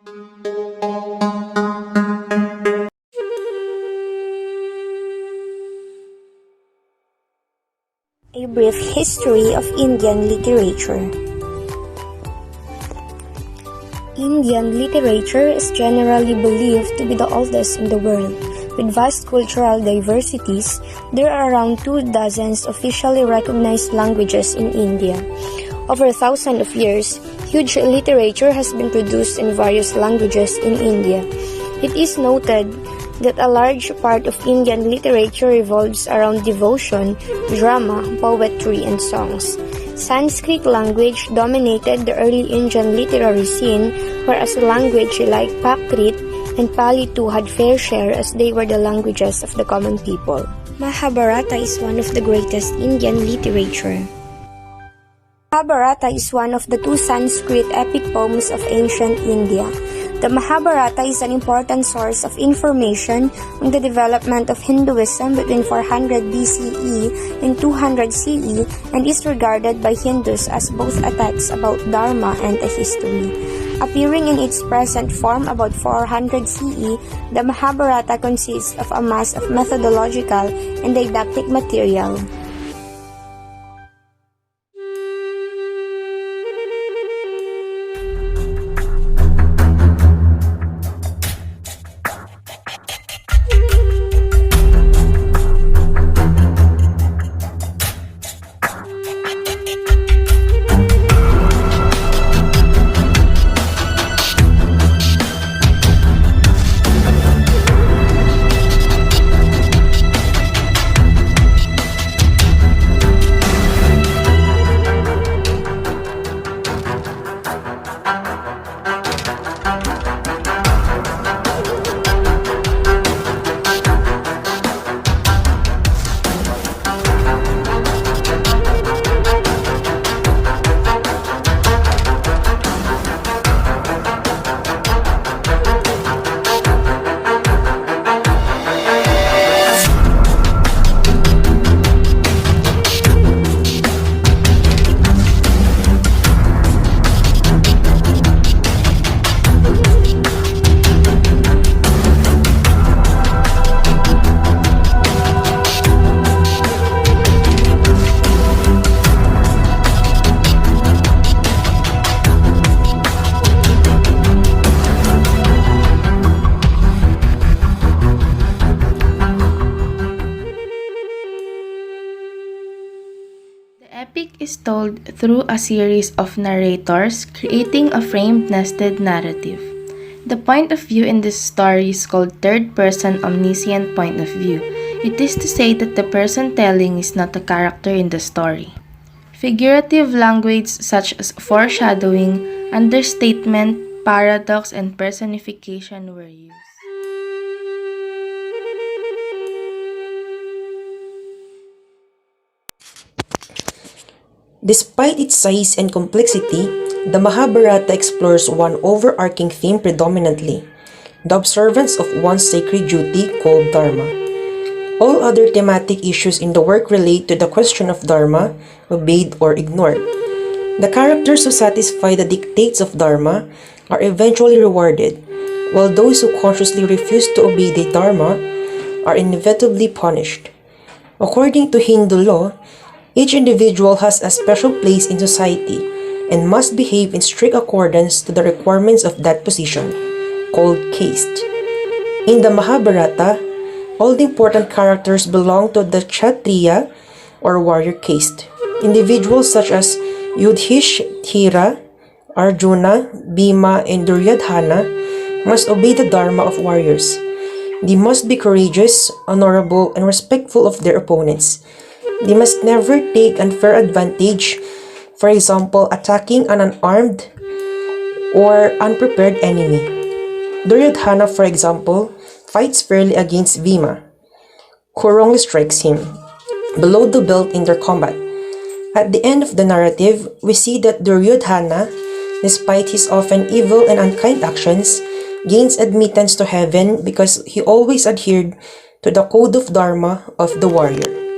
A brief history of Indian literature. Indian literature is generally believed to be the oldest in the world. With vast cultural diversities, there are around 24 officially recognized languages in India. Over thousands of years, huge literature has been produced in various languages in India. It is noted that a large part of Indian literature revolves around devotion, drama, poetry, and songs. Sanskrit language dominated the early Indian literary scene, whereas language like Prakrit and Pali too had fair share as they were the languages of the common people. Mahabharata is one of the greatest Indian literature. Mahabharata is one of the two Sanskrit epic poems of ancient India. The Mahabharata is an important source of information on the development of Hinduism between 400 BCE and 200 CE and is regarded by Hindus as both a text about Dharma and a history. Appearing in its present form about 400 CE, the Mahabharata consists of a mass of methodological and didactic material. Epic is told through a series of narrators, creating a framed nested narrative. The point of view in this story is called third-person omniscient point of view. It is to say that the person telling is not a character in the story. Figurative language such as foreshadowing, understatement, paradox, and personification were used. Despite its size and complexity, the Mahabharata explores one overarching theme predominantly, the observance of one's sacred duty called Dharma. All other thematic issues in the work relate to the question of Dharma, obeyed or ignored. The characters who satisfy the dictates of Dharma are eventually rewarded, while those who consciously refuse to obey the Dharma are inevitably punished. According to Hindu law, each individual has a special place in society and must behave in strict accordance to the requirements of that position, called caste. In the Mahabharata, all the important characters belong to the Kshatriya or warrior caste. Individuals such as Yudhishthira, Arjuna, Bhima, and Duryodhana must obey the Dharma of warriors. They must be courageous, honorable, and respectful of their opponents. They must never take unfair advantage, for example, attacking an unarmed or unprepared enemy. Duryodhana, for example, fights fairly against Bhima, who wrongly strikes him, below the belt in their combat. At the end of the narrative, we see that Duryodhana, despite his often evil and unkind actions, gains admittance to heaven because he always adhered to the code of Dharma of the warrior.